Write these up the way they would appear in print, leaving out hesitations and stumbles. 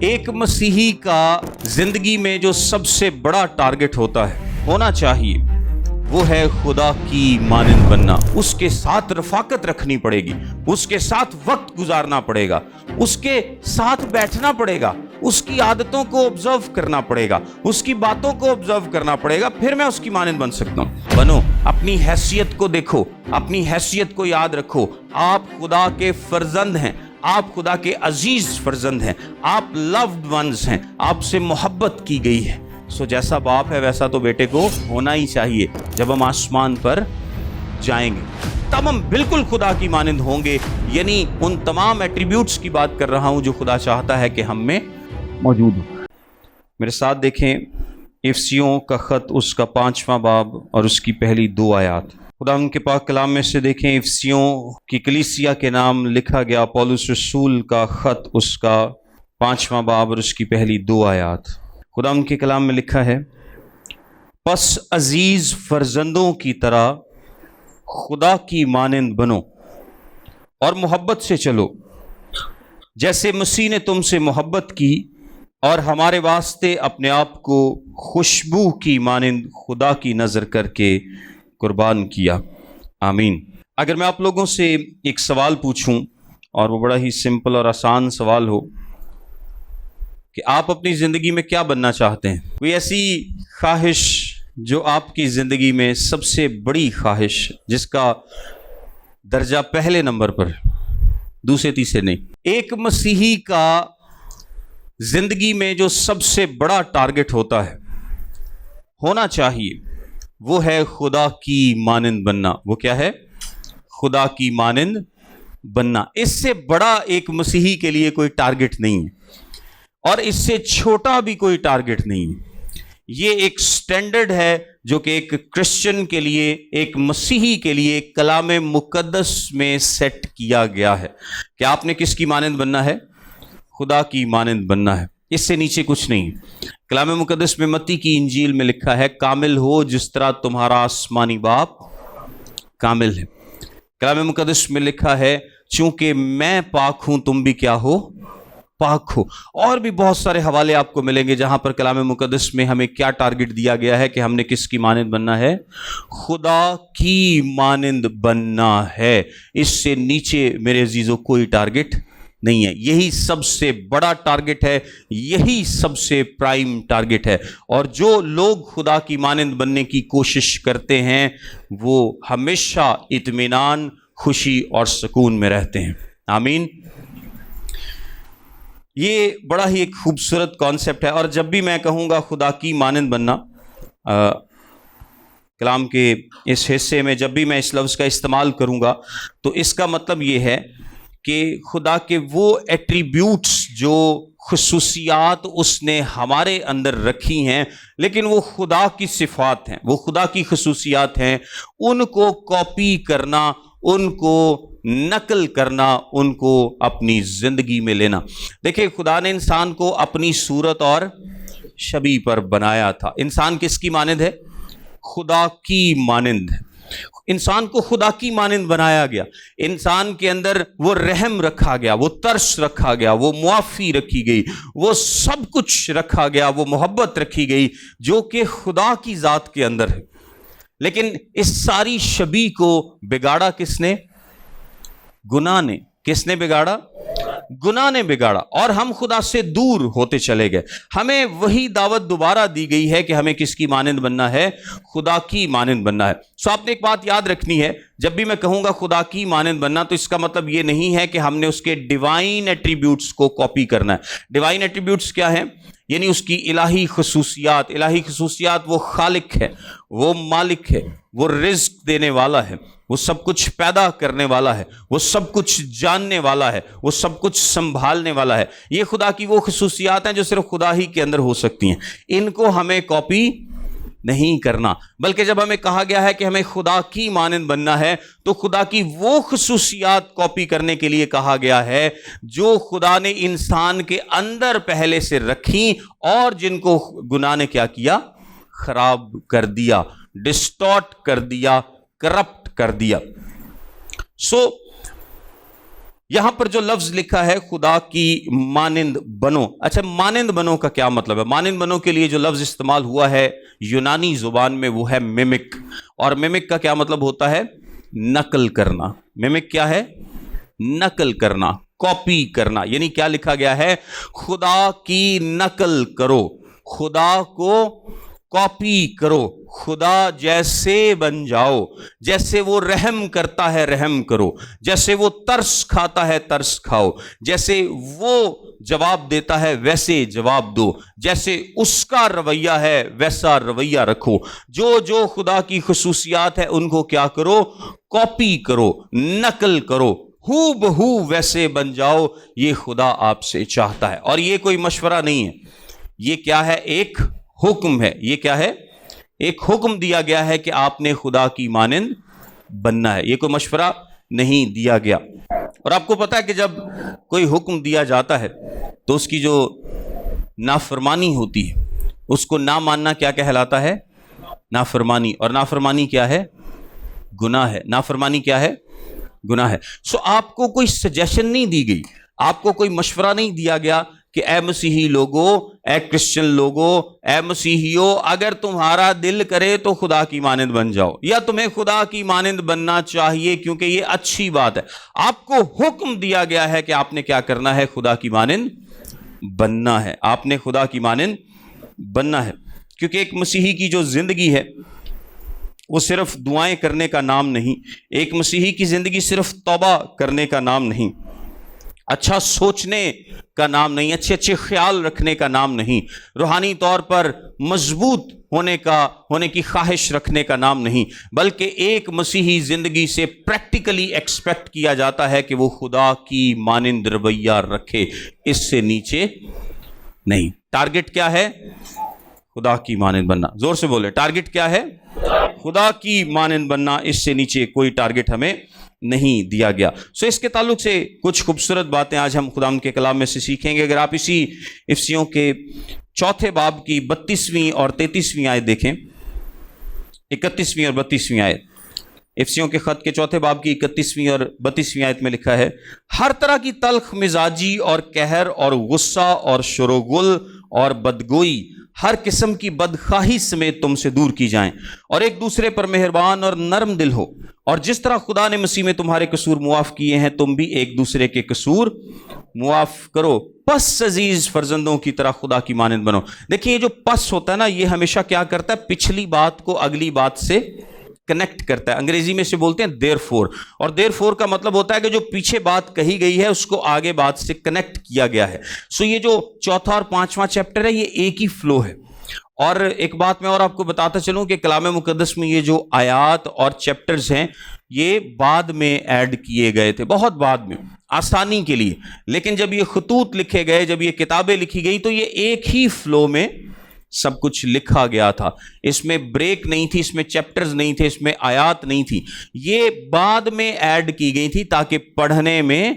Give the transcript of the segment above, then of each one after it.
ایک مسیحی کا زندگی میں جو سب سے بڑا ٹارگٹ ہونا چاہیے وہ ہے خدا کی مانند بننا۔ اس کے ساتھ رفاقت رکھنی پڑے گی، اس کے ساتھ وقت گزارنا پڑے گا، اس کے ساتھ بیٹھنا پڑے گا، اس کی عادتوں کو آبزرو کرنا پڑے گا، اس کی باتوں کو آبزرو کرنا پڑے گا، پھر میں اس کی مانند بن سکتا ہوں۔ بنو، اپنی حیثیت کو دیکھو، اپنی حیثیت کو یاد رکھو۔ آپ خدا کے فرزند ہیں، آپ خدا کے عزیز فرزند ہیں، آپ لوڈ ونز ہیں، آپ سے محبت کی گئی ہے۔ جیسا باپ ہے ویسا تو بیٹے کو ہونا ہی چاہیے۔ جب ہم آسمان پر جائیں گے تب ہم بالکل خدا کی مانند ہوں گے، یعنی ان تمام ایٹریبیوٹس کی بات کر رہا ہوں جو خدا چاہتا ہے کہ ہم میں موجود ہو۔ میرے ساتھ دیکھیں افسیوں کا خط، اس کا 5واں باب اور اس کی پہلی 2 آیات۔ خدا ان کے پاک کلام میں سے دیکھیں افسیوں کی کلیسیا کے نام لکھا گیا پولس رسول کا خط، اس کا 5واں باب اور اس کی پہلی 2 آیات۔ خدا ان کے کلام میں لکھا ہے، پس عزیز فرزندوں کی طرح خدا کی مانند بنو اور محبت سے چلو، جیسے مسیح نے تم سے محبت کی اور ہمارے واسطے اپنے آپ کو خوشبو کی مانند خدا کی نظر کر کے قربان کیا۔ آمین۔ اگر میں آپ لوگوں سے ایک سوال پوچھوں، اور وہ بڑا ہی سمپل اور آسان سوال ہو کہ آپ اپنی زندگی میں کیا بننا چاہتے ہیں؟ کوئی ایسی خواہش جو آپ کی زندگی میں سب سے بڑی خواہش، جس کا درجہ پہلے نمبر پر، دوسرے تیسرے نہیں۔ ایک مسیحی کا زندگی میں جو سب سے بڑا ٹارگٹ ہونا چاہیے وہ ہے خدا کی مانند بننا۔ وہ کیا ہے؟ خدا کی مانند بننا۔ اس سے بڑا ایک مسیحی کے لیے کوئی ٹارگٹ نہیں ہے، اور اس سے چھوٹا بھی کوئی ٹارگٹ نہیں ہے۔ یہ ایک سٹینڈرڈ ہے جو کہ ایک کرسچن کے لیے، ایک مسیحی کے لیے کلام مقدس میں سیٹ کیا گیا ہے کہ آپ نے کس کی مانند بننا ہے؟ خدا کی مانند بننا ہے۔ اس سے نیچے کچھ نہیں۔ کلام مقدس میں متی کی انجیل میں لکھا ہے، کامل ہو جس طرح تمہارا آسمانی باپ کامل ہے۔ کلام مقدس میں لکھا ہے، چونکہ میں پاک ہوں تم بھی کیا ہو؟ پاک ہو۔ اور بھی بہت سارے حوالے آپ کو ملیں گے جہاں پر کلام مقدس میں ہمیں کیا ٹارگٹ دیا گیا ہے کہ ہم نے کس کی مانند بننا ہے؟ خدا کی مانند بننا ہے۔ اس سے نیچے میرے عزیزو کوئی ٹارگٹ نہیں ہے۔ یہی سب سے بڑا ٹارگٹ ہے، یہی سب سے پرائم ٹارگٹ ہے۔ اور جو لوگ خدا کی مانند بننے کی کوشش کرتے ہیں وہ ہمیشہ اطمینان، خوشی اور سکون میں رہتے ہیں۔ آمین۔ یہ بڑا ہی ایک خوبصورت کانسیپٹ ہے، اور جب بھی میں کہوں گا خدا کی مانند بننا، کلام کے اس حصے میں جب بھی میں اس لفظ کا استعمال کروں گا تو اس کا مطلب یہ ہے کہ خدا کے وہ ایٹریبیوٹس، جو خصوصیات اس نے ہمارے اندر رکھی ہیں، لیکن وہ خدا کی صفات ہیں، وہ خدا کی خصوصیات ہیں، ان کو کاپی کرنا، ان کو نقل کرنا، ان کو اپنی زندگی میں لینا۔ دیکھیں، خدا نے انسان کو اپنی صورت اور شبیہ پر بنایا تھا۔ انسان کس کی مانند ہے؟ خدا کی مانند ہے۔ انسان کو خدا کی مانند بنایا گیا۔ انسان کے اندر وہ رحم رکھا گیا، وہ ترس رکھا گیا، وہ معافی رکھی گئی، وہ سب کچھ رکھا گیا، وہ محبت رکھی گئی جو کہ خدا کی ذات کے اندر ہے۔ لیکن اس ساری شبیہ کو بگاڑا کس نے؟ گناہ نے۔ کس نے بگاڑا؟ گناہ نے بگاڑا، اور ہم خدا سے دور ہوتے چلے گئے۔ ہمیں وہی دعوت دوبارہ دی گئی ہے کہ ہمیں کس کی مانند بننا ہے؟ خدا کی مانند بننا ہے۔ آپ نے ایک بات یاد رکھنی ہے، جب بھی میں کہوں گا خدا کی مانند بننا تو اس کا مطلب یہ نہیں ہے کہ ہم نے اس کے ڈیوائن ایٹریبیوٹس کو کاپی کرنا ہے۔ ڈیوائن ایٹریبیوٹس کیا ہیں؟ یعنی اس کی الہی خصوصیات۔ الہی خصوصیات، وہ خالق ہے، وہ مالک ہے، وہ رزق دینے والا ہے، وہ سب کچھ پیدا کرنے والا ہے، وہ سب کچھ جاننے والا ہے، وہ سب کچھ سنبھالنے والا ہے۔ یہ خدا کی وہ خصوصیات ہیں جو صرف خدا ہی کے اندر ہو سکتی ہیں۔ ان کو ہمیں کاپی نہیں کرنا، بلکہ جب ہمیں کہا گیا ہے کہ ہمیں خدا کی مانند بننا ہے تو خدا کی وہ خصوصیات کاپی کرنے کے لیے کہا گیا ہے جو خدا نے انسان کے اندر پہلے سے رکھی، اور جن کو گناہ نے کیا کیا؟ خراب کر دیا، ڈسٹارٹ کر دیا، کرپٹ کر دیا۔ یہاں پر جو لفظ لکھا ہے خدا کی مانند بنو، اچھا مانند بنو کا کیا مطلب ہے؟ مانند بنو کے لیے جو لفظ استعمال ہوا ہے یونانی زبان میں وہ ہے میمک، اور میمک کا کیا مطلب ہوتا ہے؟ نقل کرنا۔ میمک کیا ہے؟ نقل کرنا، کاپی کرنا، یعنی کیا لکھا گیا ہے؟ خدا کی نقل کرو، خدا کو کاپی کرو، خدا جیسے بن جاؤ، جیسے وہ رحم کرتا ہے رحم کرو، جیسے وہ ترس کھاتا ہے ترس کھاؤ، جیسے وہ جواب دیتا ہے ویسے جواب دو، جیسے اس کا رویہ ہے ویسا رویہ رکھو، جو جو خدا کی خصوصیات ہے ان کو کیا کرو؟ کاپی کرو، نقل کرو، ہو بہو ویسے بن جاؤ، یہ خدا آپ سے چاہتا ہے۔ اور یہ کوئی مشورہ نہیں ہے، یہ کیا ہے؟ ایک حکم ہے۔ یہ کیا ہے؟ ایک حکم دیا گیا ہے کہ آپ نے خدا کی مانند بننا ہے، یہ کوئی مشورہ نہیں دیا گیا۔ اور آپ کو پتا ہے کہ جب کوئی حکم دیا جاتا ہے تو اس کی جو نافرمانی ہوتی ہے اس کو نہ ماننا کیا کہلاتا ہے؟ نافرمانی۔ اور نافرمانی کیا ہے؟ گناہ ہے۔ نافرمانی کیا ہے؟ گناہ ہے۔ سو آپ کو کوئی سجیشن نہیں دی گئی، آپ کو کوئی مشورہ نہیں دیا گیا کہ اے مسیحی لوگو، اے کرسچن لوگو، اے مسیحیو، اگر تمہارا دل کرے تو خدا کی مانند بن جاؤ، یا تمہیں خدا کی مانند بننا چاہیے کیونکہ یہ اچھی بات ہے۔ آپ کو حکم دیا گیا ہے کہ آپ نے کیا کرنا ہے؟ خدا کی مانند بننا ہے، آپ نے خدا کی مانند بننا ہے۔ کیونکہ ایک مسیحی کی جو زندگی ہے وہ صرف دعائیں کرنے کا نام نہیں، ایک مسیحی کی زندگی صرف توبہ کرنے کا نام نہیں، اچھا سوچنے کا نام نہیں، اچھے اچھے خیال رکھنے کا نام نہیں، روحانی طور پر مضبوط ہونے کی خواہش رکھنے کا نام نہیں، بلکہ ایک مسیحی زندگی سے پریکٹیکلی ایکسپیکٹ کیا جاتا ہے کہ وہ خدا کی مانند رویہ رکھے، اس سے نیچے نہیں۔ ٹارگٹ کیا ہے؟ خدا کی مانند بننا۔ زور سے بولے، ٹارگٹ کیا ہے؟ خدا کی مانند بننا، اس سے نیچے کوئی ٹارگٹ ہمیں نہیں دیا گیا۔ سو اس کے تعلق سے کچھ خوبصورت باتیں آج ہم خداوند کے کلام میں سے سیکھیں گے۔ اگر آپ اسی افسیوں کے 4 باب کی 32ویں اور 33ویں آیت دیکھیں، 31ویں اور 32ویں آیت، افسیوں کے خط کے 4 باب کی 31ویں اور 32ویں آیت میں لکھا ہے، ہر طرح کی تلخ مزاجی اور قہر اور غصہ اور شور و غل اور بدگوئی، ہر قسم کی بدخواہی سمیت تم سے دور کی جائیں، اور ایک دوسرے پر مہربان اور نرم دل ہو، اور جس طرح خدا نے مسیح میں تمہارے قصور معاف کیے ہیں تم بھی ایک دوسرے کے قصور معاف کرو، پس عزیز فرزندوں کی طرح خدا کی مانند بنو۔ دیکھیں یہ جو پس ہوتا ہے نا، یہ ہمیشہ کیا کرتا ہے؟ پچھلی بات کو اگلی بات سے کنیکٹ کرتا ہے۔ انگریزی میں سے بولتے ہیں دیر فور، اور دیر فور کا مطلب ہوتا ہے کہ جو پیچھے بات کہی گئی ہے اس کو آگے بات سے کنیکٹ کیا گیا ہے۔ سو یہ جو 4 اور 5واں چیپٹر ہے یہ ایک ہی فلو ہے۔ اور ایک بات میں اور آپ کو بتاتا چلوں کہ کلام مقدس میں یہ جو آیات اور چیپٹرز ہیں یہ بعد میں ایڈ کیے گئے تھے، بہت بعد میں، آسانی کے لیے، لیکن جب یہ خطوط لکھے گئے، جب یہ کتابیں لکھی گئی تو یہ ایک ہی فلو میں سب کچھ لکھا گیا تھا، اس میں بریک نہیں تھی، اس میں چیپٹرز نہیں تھے، اس میں آیات نہیں تھی، یہ بعد میں ایڈ کی گئی تھی تاکہ پڑھنے میں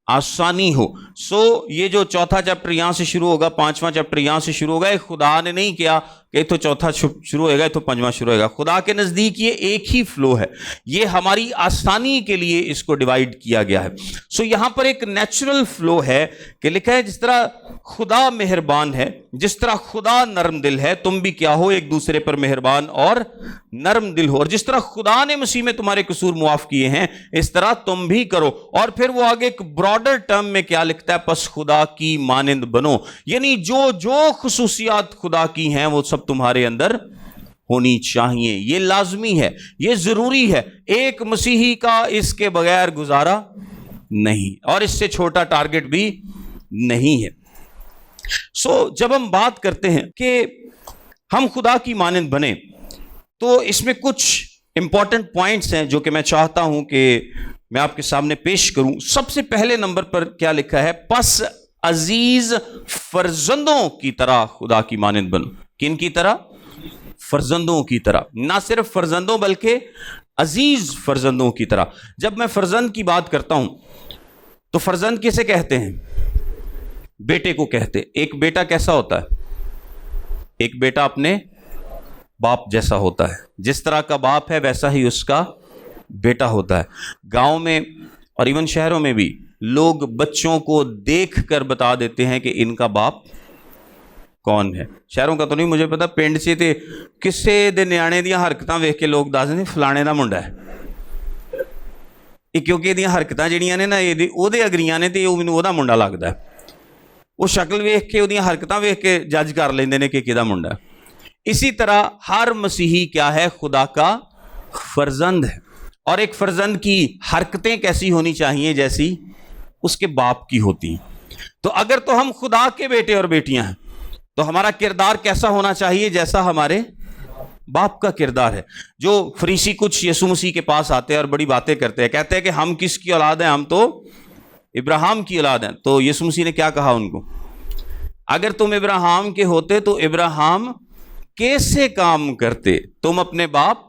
آسانی ہو۔ سو یہ جو 4تھا چیپٹر یہاں سے شروع ہوگا، 5واں چیپٹر یہاں سے شروع ہوگا، خدا نے نہیں کیا کہ تو 4تھا شروع ہوئے گا تو 5واں شروع ہوئے گا، خدا کے نزدیک یہ ایک ہی فلو ہے، یہ ہماری آسانی کے لیے اس کو ڈیوائیڈ کیا گیا ہے۔ سو یہاں پر ایک نیچرل فلو ہے کہ لکھا ہے جس طرح خدا مہربان ہے، جس طرح خدا نرم دل ہے، تم بھی کیا ہو؟ ایک دوسرے پر مہربان اور نرم دل ہو، اور جس طرح خدا نے مسیح میں تمہارے قصور معاف کیے ہیں اس طرح تم بھی کرو۔ اور پھر وہ آگے ایک براڈر ٹرم میں کیا لکھتا ہے؟ پس خدا کی مانند بنو، یعنی جو خصوصیات خدا کی ہیں وہ سب تمہارے اندر ہونی چاہیے، یہ لازمی ہے، یہ ضروری ہے، ایک مسیحی کا اس کے بغیر گزارا نہیں، اور اس سے چھوٹا ٹارگٹ بھی نہیں ہے۔ سو جب ہم بات کرتے ہیں کہ ہم خدا کی مانند بنیں تو اس میں کچھ امپورٹنٹ پوائنٹس ہیں جو کہ میں چاہتا ہوں کہ میں آپ کے سامنے پیش کروں۔ سب سے پہلے نمبر پر کیا لکھا ہے؟ پس عزیز فرزندوں کی طرح خدا کی مانند بنو۔ کن کی طرح؟ فرزندوں کی طرح، نہ صرف فرزندوں بلکہ عزیز فرزندوں کی طرح۔ جب میں فرزند کی بات کرتا ہوں تو فرزند کسے کہتے ہیں؟ بیٹے کو کہتے۔ ایک بیٹا کیسا ہوتا ہے؟ ایک بیٹا اپنے باپ جیسا ہوتا ہے، جس طرح کا باپ ہے ویسا ہی اس کا بیٹا ہوتا ہے۔ گاؤں میں اور ایون شہروں میں بھی لوگ بچوں کو دیکھ کر بتا دیتے ہیں کہ ان کا باپ کون ہے. شہروں کا تو نہیں مجھے پتا, پنڈ سے تے کسے دے نیانے دیاں حرکتاں ویکھ کے لوگ دس دے فلانے دا منڈا ہے, کیونکہ یہ حرکتاں جہاں نے نا یہ اگریاں نے تو مینوں وہ منڈا لگتا ہے. وہ شکل ویکھ کے وہ حرکتاں ویکھ کے جج کر لیندے نے کہ کہدا منڈا. اسی طرح ہر مسیحی کیا ہے؟ خدا کا فرزند ہے. اور ایک فرزند کی حرکتیں کیسی ہونی چاہیے؟ جیسی اس کے باپ کی ہوتی ہیں. تو اگر تو ہم خدا کے بیٹے اور بیٹیاں ہیں تو ہمارا کردار کیسا ہونا چاہیے؟ جیسا ہمارے باپ کا کردار ہے. جو فریسی کچھ یسوع مسیح کے پاس آتے ہیں اور بڑی باتیں کرتے ہیں, کہتے ہیں کہ ہم کس کی اولاد ہیں؟ ہم تو ابراہیم کی اولاد ہیں. تو یسوع مسیح نے کیا کہا ان کو؟ اگر تم ابراہیم کے ہوتے تو ابراہیم کیسے کام کرتے؟ تم اپنے باپ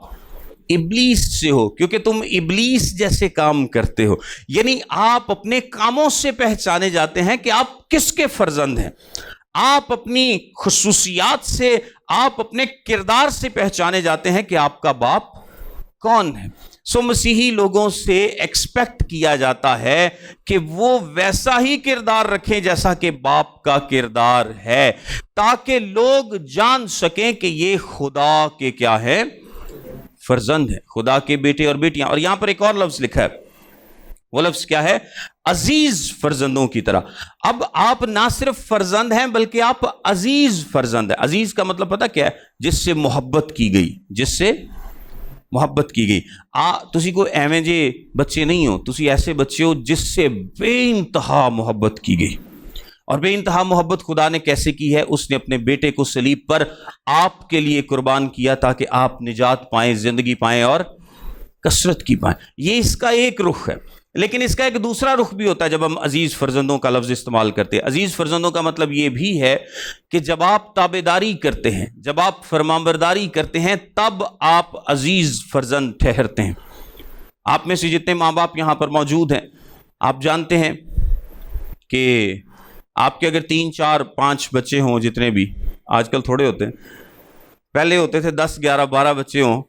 ابلیس سے ہو, کیونکہ تم ابلیس جیسے کام کرتے ہو. یعنی آپ اپنے کاموں سے پہچانے جاتے ہیں کہ آپ کس کے فرزند ہیں. آپ اپنی خصوصیات سے, آپ اپنے کردار سے پہچانے جاتے ہیں کہ آپ کا باپ کون ہے. سو مسیحی لوگوں سے ایکسپیکٹ کیا جاتا ہے کہ وہ ویسا ہی کردار رکھیں جیسا کہ باپ کا کردار ہے, تاکہ لوگ جان سکیں کہ یہ خدا کے کیا ہے؟ فرزند ہے, خدا کے بیٹے اور بیٹیاں. اور یہاں پر ایک اور لفظ لکھا ہے, وہ لفظ کیا ہے؟ عزیز فرزندوں کی طرح. اب آپ نہ صرف فرزند ہیں بلکہ آپ عزیز فرزند ہیں. عزیز کا مطلب پتہ کیا ہے؟ جس سے محبت کی گئی, جس سے محبت کی گئی. تسی کوئی ایویں جے بچے نہیں ہو, تسی ایسے بچے ہو جس سے بے انتہا محبت کی گئی. اور بے انتہا محبت خدا نے کیسے کی ہے؟ اس نے اپنے بیٹے کو صلیب پر آپ کے لیے قربان کیا تاکہ آپ نجات پائیں, زندگی پائیں اور کثرت کی پائیں. یہ اس کا ایک رخ ہے. لیکن اس کا ایک دوسرا رخ بھی ہوتا ہے جب ہم عزیز فرزندوں کا لفظ استعمال کرتے ہیں. عزیز فرزندوں کا مطلب یہ بھی ہے کہ جب آپ تابعداری کرتے ہیں, جب آپ فرمانبرداری کرتے ہیں, تب آپ عزیز فرزند ٹھہرتے ہیں. آپ میں سے جتنے ماں باپ یہاں پر موجود ہیں, آپ جانتے ہیں کہ آپ کے اگر 3 4 5 بچے ہوں, جتنے بھی آج کل تھوڑے ہوتے ہیں, پہلے ہوتے تھے 10 11 12 بچے ہوں,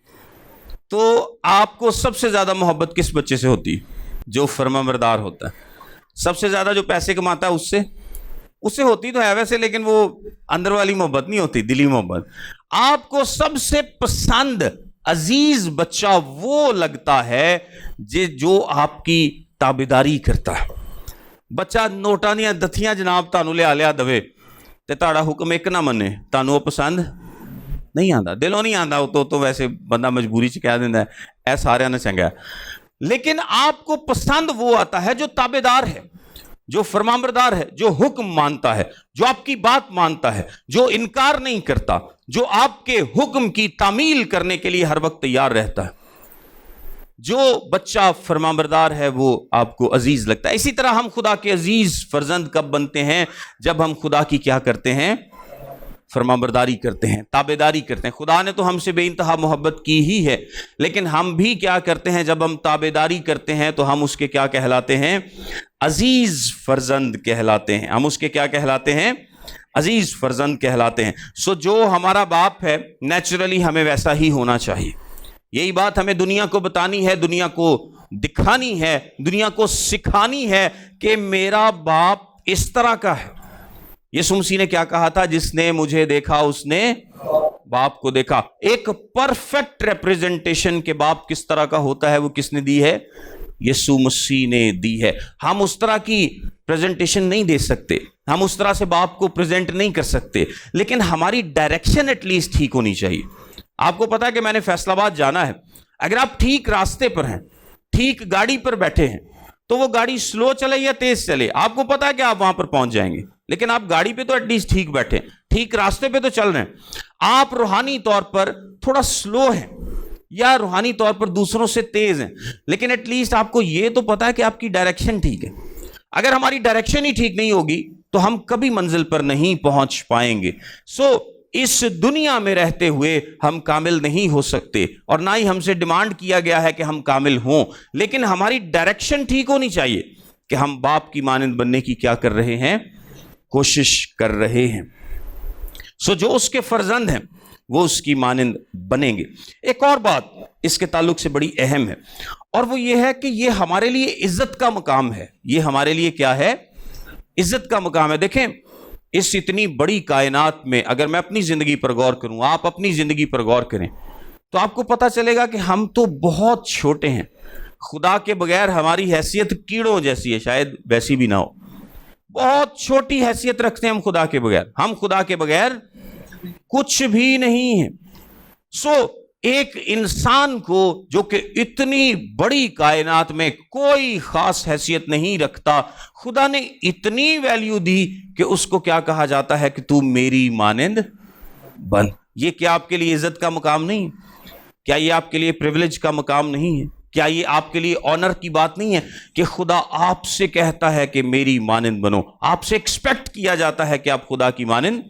تو آپ کو سب سے زیادہ محبت کس بچے سے ہوتی ہے؟ جو فرمانبردار ہوتا ہے. سب سے زیادہ جو پیسے کماتا ہے اس سے ہوتی تو ہے ویسے, لیکن وہ اندر والی محبت نہیں ہوتی, دلی محبت. آپ کو سب سے پسند عزیز بچہ وہ لگتا ہے جو آپ کی تابعداری کرتا ہے. بچہ نوٹاں دیاں دتھیاں جناب تانوں لیا دے تے تہاڑا حکم ایک نہ منے, تانوں وہ پسند نہیں آتا, دلوں نہیں آتا. تو ویسے بندہ مجبوری چ کہہ دینا ہے اے سارے نے چنگا ہے. لیکن آپ کو پسند وہ آتا ہے جو تابعدار ہے, جو فرمانبردار ہے, جو حکم مانتا ہے, جو آپ کی بات مانتا ہے, جو انکار نہیں کرتا, جو آپ کے حکم کی تعمیل کرنے کے لیے ہر وقت تیار رہتا ہے. جو بچہ فرمانبردار ہے وہ آپ کو عزیز لگتا ہے. اسی طرح ہم خدا کے عزیز فرزند کب بنتے ہیں؟ جب ہم خدا کی کیا کرتے ہیں؟ فرمانبرداری کرتے ہیں, تابعداری کرتے ہیں. خدا نے تو ہم سے بے انتہا محبت کی ہی ہے, لیکن ہم بھی کیا کرتے ہیں؟ جب ہم تابعداری کرتے ہیں تو ہم اس کے کیا کہلاتے ہیں؟ عزیز فرزند کہلاتے ہیں. ہم اس کے کیا کہلاتے ہیں؟ عزیز فرزند کہلاتے ہیں. سو جو ہمارا باپ ہے نیچرلی ہمیں ویسا ہی ہونا چاہیے. یہی بات ہمیں دنیا کو بتانی ہے, دنیا کو دکھانی ہے, دنیا کو سکھانی ہے کہ میرا باپ اس طرح کا ہے. یسوع مسیح نے کیا کہا تھا؟ جس نے مجھے دیکھا اس نے باپ کو دیکھا. ایک پرفیکٹ ریپریزنٹیشن کے باپ کس طرح کا ہوتا ہے وہ کس نے دی ہے؟ یسوع مسیح نے دی ہے. ہم اس طرح کی پریزنٹیشن نہیں دے سکتے, ہم اس طرح سے باپ کو پریزنٹ نہیں کر سکتے, لیکن ہماری ڈائریکشن ایٹ لیسٹ ٹھیک ہونی چاہیے. آپ کو پتا ہے کہ میں نے فیصل آباد جانا ہے, اگر آپ ٹھیک راستے پر ہیں, ٹھیک گاڑی پر بیٹھے ہیں, تو وہ گاڑی سلو چلے یا تیز چلے, آپ کو پتا ہے کہ آپ وہاں پر پہنچ جائیں گے. لیکن آپ گاڑی پہ تو ایٹ لیسٹ ٹھیک بیٹھے, ٹھیک راستے پہ تو چل رہے ہیں. آپ روحانی طور پر تھوڑا سلو ہیں یا روحانی طور پر دوسروں سے تیز ہیں, لیکن ایٹ لیسٹ آپ کو یہ تو پتا ہے کہ آپ کی ڈائریکشن ٹھیک ہے. اگر ہماری ڈائریکشن ہی ٹھیک نہیں ہوگی تو ہم کبھی منزل پر نہیں پہنچ پائیں گے. سو اس دنیا میں رہتے ہوئے ہم کامل نہیں ہو سکتے, اور نہ ہی ہم سے ڈیمانڈ کیا گیا ہے کہ ہم کامل ہوں, لیکن ہماری ڈائریکشن ٹھیک ہونی چاہیے کہ ہم باپ کی مانند بننے کی کیا کر رہے ہیں؟ کوشش کر رہے ہیں. سو جو اس کے فرزند ہیں, وہ اس کی مانند بنیں گے۔ ایک اور بات اس کے تعلق سے بڑی اہم ہے، اور وہ یہ ہے کہ یہ ہمارے لیے عزت کا مقام ہے۔ یہ ہمارے لیے کیا ہے؟ عزت کا مقام ہے۔ دیکھیں اس اتنی بڑی کائنات میں اگر میں اپنی زندگی پر غور کروں، آپ اپنی زندگی پر غور کریں، تو آپ کو پتہ چلے گا کہ ہم تو بہت چھوٹے ہیں۔ خدا کے بغیر ہماری حیثیت کیڑوں جیسی ہے، شاید ویسی بھی نہ ہو، بہت چھوٹی حیثیت رکھتے ہیں ہم خدا کے بغیر۔ ہم خدا کے بغیر کچھ بھی نہیں ہیں۔ ایک انسان کو جو کہ اتنی بڑی کائنات میں کوئی خاص حیثیت نہیں رکھتا، خدا نے اتنی ویلیو دی کہ اس کو کیا کہا جاتا ہے کہ تو میری مانند بن۔ یہ کیا آپ کے لیے عزت کا مقام نہیں؟ کیا یہ آپ کے لیے پریویلیج کا مقام نہیں ہے؟ کیا یہ آپ کے لیے آنر کی بات نہیں ہے کہ خدا آپ سے کہتا ہے کہ میری مانند بنو؟ آپ سے ایکسپیکٹ کیا جاتا ہے کہ آپ خدا کی مانند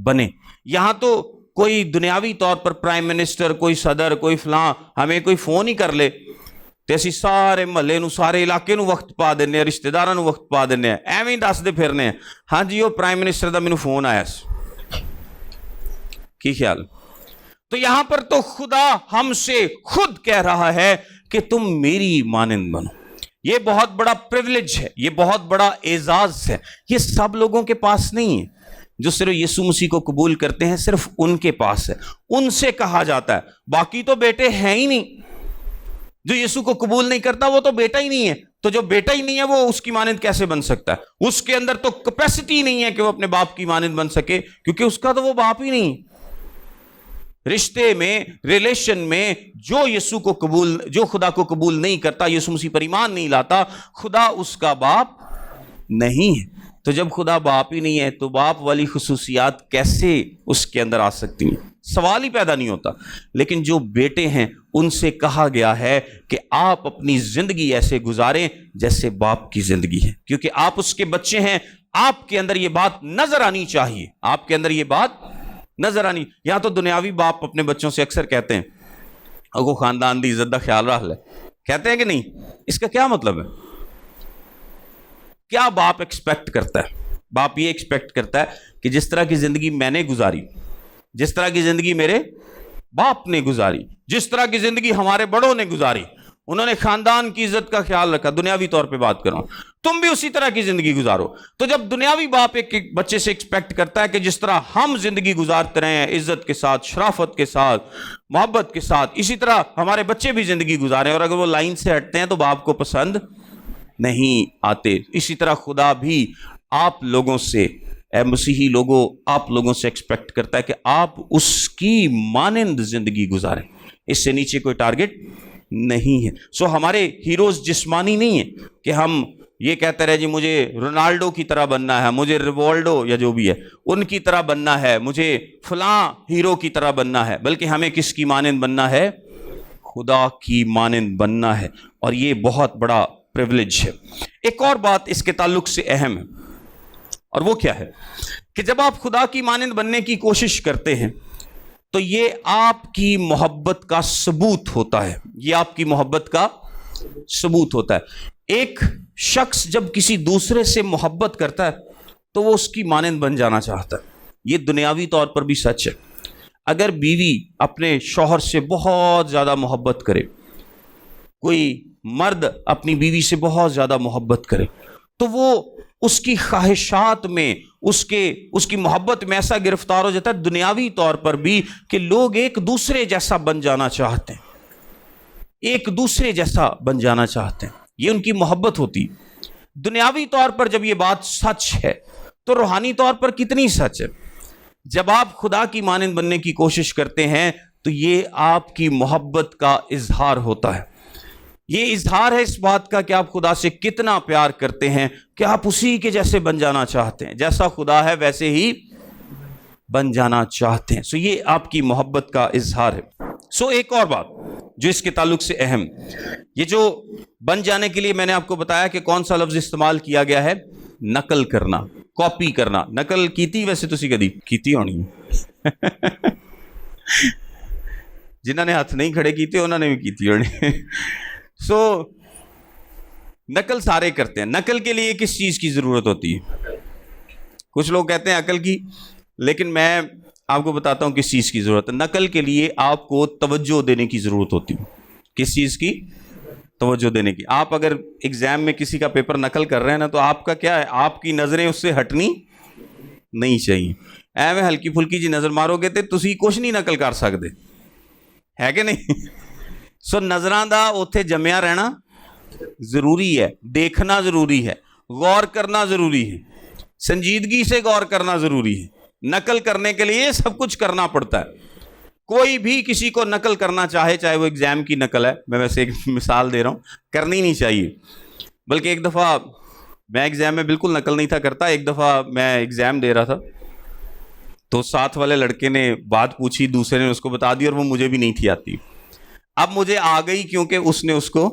بنے۔ یہاں تو کوئی دنیاوی طور پر پرائم منسٹر، کوئی صدر، کوئی فلاں ہمیں کوئی فون ہی کر لے تے اسی سارے محلے نو، سارے علاقے نو وقت پا دینے ہیں، رشتہ داراں نو وقت پا دینے ہیں، ایویں ہی دس دے پھرنے ہیں ہاں جی وہ پرائم منسٹر دا مینوں فون آیا سی۔ کی خیال؟ تو یہاں پر تو خدا ہم سے خود کہہ رہا ہے کہ تم میری مانند بنو۔ یہ بہت بڑا پریویلیج ہے، یہ بہت بڑا اعزاز ہے۔ یہ سب لوگوں کے پاس نہیں ہے۔ جو صرف یسوع مسیح کو قبول کرتے ہیں صرف ان کے پاس ہے، ان سے کہا جاتا ہے۔ باقی تو بیٹے ہیں ہی نہیں۔ جو یسوع کو قبول نہیں کرتا وہ تو بیٹا ہی نہیں ہے، تو جو بیٹا ہی نہیں ہے وہ اس کی مانند کیسے بن سکتا ہے؟ اس کے اندر تو کیپیسٹی نہیں ہے کہ وہ اپنے باپ کی مانند بن سکے، کیونکہ اس کا تو وہ باپ ہی نہیں۔ رشتے میں، ریلیشن میں جو یسوع کو قبول، جو خدا کو قبول نہیں کرتا، یسوع مسیح پر ایمان نہیں لاتا، خدا اس کا باپ نہیں ہے۔ تو جب خدا باپ ہی نہیں ہے تو باپ والی خصوصیات کیسے اس کے اندر آ سکتی ہیں؟ سوال ہی پیدا نہیں ہوتا۔ لیکن جو بیٹے ہیں ان سے کہا گیا ہے کہ آپ اپنی زندگی ایسے گزاریں جیسے باپ کی زندگی ہے، کیونکہ آپ اس کے بچے ہیں۔ آپ کے اندر یہ بات نظر آنی چاہیے، آپ کے اندر یہ بات نظر آنی۔ یہاں تو دنیاوی باپ اپنے بچوں سے اکثر کہتے ہیں اگو خاندان دی عزت دا خیال رکھ لے، کہتے ہیں کہ نہیں؟ اس کا کیا مطلب ہے؟ کیا باپ ایکسپیکٹ کرتا ہے؟ باپ یہ ایکسپیکٹ کرتا ہے کہ جس طرح کی زندگی میں نے گزاری، جس طرح کی زندگی میرے باپ نے گزاری، جس طرح کی زندگی ہمارے بڑوں نے گزاری، انہوں نے خاندان کی عزت کا خیال رکھا۔ دنیاوی طور پہ بات کر رہا ہوں، تم بھی اسی طرح کی زندگی گزارو۔ تو جب دنیاوی باپ ایک بچے سے ایکسپیکٹ کرتا ہے کہ جس طرح ہم زندگی گزارتے رہے ہیں، عزت کے ساتھ، شرافت کے ساتھ، محبت کے ساتھ، اسی طرح ہمارے بچے بھی زندگی گزاریں، اور اگر وہ لائن سے ہٹتے ہیں تو باپ کو پسند نہیں آتے۔ اسی طرح خدا بھی آپ لوگوں سے، اے مسیحی لوگوں، آپ لوگوں سے ایکسپیکٹ کرتا ہے کہ آپ اس کی مانند زندگی گزاریں۔ اس سے نیچے کوئی ٹارگٹ نہیں ہے۔ ہمارے ہیروز جسمانی نہیں ہیں کہ ہم یہ کہتے رہے جی مجھے رونالڈو کی طرح بننا ہے، مجھے ریوالڈو یا جو بھی ہے ان کی طرح بننا ہے، مجھے فلاں ہیرو کی طرح بننا ہے، بلکہ ہمیں کس کی مانند بننا ہے؟ خدا کی مانند بننا ہے، اور یہ بہت بڑا پریویلیج ہے۔ ایک اور بات اس کے تعلق سے اہم ہے، اور وہ کیا ہے کہ جب آپ خدا کی مانند بننے کی کوشش کرتے ہیں تو یہ آپ کی محبت کا ثبوت ہوتا ہے۔ یہ آپ کی محبت کا ثبوت ہوتا ہے۔ ایک شخص جب کسی دوسرے سے محبت کرتا ہے تو وہ اس کی مانند بن جانا چاہتا ہے۔ یہ دنیاوی طور پر بھی سچ ہے۔ اگر بیوی اپنے شوہر سے بہت زیادہ محبت کرے، کوئی مرد اپنی بیوی سے بہت زیادہ محبت کرے، تو وہ اس کی خواہشات میں، اس کی محبت میں ایسا گرفتار ہو جاتا ہے دنیاوی طور پر بھی کہ لوگ ایک دوسرے جیسا بن جانا چاہتے ہیں، ایک دوسرے جیسا بن جانا چاہتے ہیں۔ یہ ان کی محبت ہوتی۔ دنیاوی طور پر جب یہ بات سچ ہے تو روحانی طور پر کتنی سچ ہے؟ جب آپ خدا کی مانند بننے کی کوشش کرتے ہیں تو یہ آپ کی محبت کا اظہار ہوتا ہے۔ یہ اظہار ہے اس بات کا کہ آپ خدا سے کتنا پیار کرتے ہیں کہ آپ اسی کے جیسے بن جانا چاہتے ہیں، جیسا خدا ہے ویسے ہی بن جانا چاہتے ہیں۔ یہ آپ کی محبت کا اظہار ہے۔ ایک اور بات جو اس کے تعلق سے اہم، یہ جو بن جانے کے لیے میں نے آپ کو بتایا کہ کون سا لفظ استعمال کیا گیا ہے؟ نقل کرنا، کاپی کرنا۔ نقل کیتی ویسے تسی کدی کیتی ہونی جنہوں نے ہاتھ نہیں کھڑے کیتے انہوں نے بھی کیتی ہونی۔ نقل سارے کرتے ہیں۔ نقل کے لیے کس چیز کی ضرورت ہوتی ہے؟ کچھ لوگ کہتے ہیں عقل کی، لیکن میں آپ کو بتاتا ہوں کس چیز کی ضرورت ہے. نقل کے لیے آپ کو توجہ دینے کی ضرورت ہوتی ہے. کس چیز کی؟ توجہ دینے کی. آپ اگر ایگزام میں کسی کا پیپر نقل کر رہے ہیں نا تو آپ کا کیا ہے, آپ کی نظریں اس سے ہٹنی نہیں چاہیے. میں ہلکی پھلکی جی نظر مارو گے تو تسی کچھ نہیں نقل کر سکتے, ہے کہ نہیں؟ سو نظراں دا اوتھے جمیا رہنا ضروری ہے, دیکھنا ضروری ہے, غور کرنا ضروری ہے, سنجیدگی سے غور کرنا ضروری ہے. نقل کرنے کے لیے سب کچھ کرنا پڑتا ہے. کوئی بھی کسی کو نقل کرنا چاہے, چاہے وہ ایگزام کی نقل ہے, میں ویسے ایک مثال دے رہا ہوں, کرنی نہیں چاہیے. بلکہ ایک دفعہ میں ایگزام میں بالکل نقل نہیں تھا کرتا. ایک دفعہ میں ایگزام دے رہا تھا تو ساتھ والے لڑکے نے بات پوچھی, دوسرے نے اس کو بتا دی, اور وہ مجھے بھی نہیں تھی آتی. اب مجھے آ گئی کیونکہ اس نے اس کو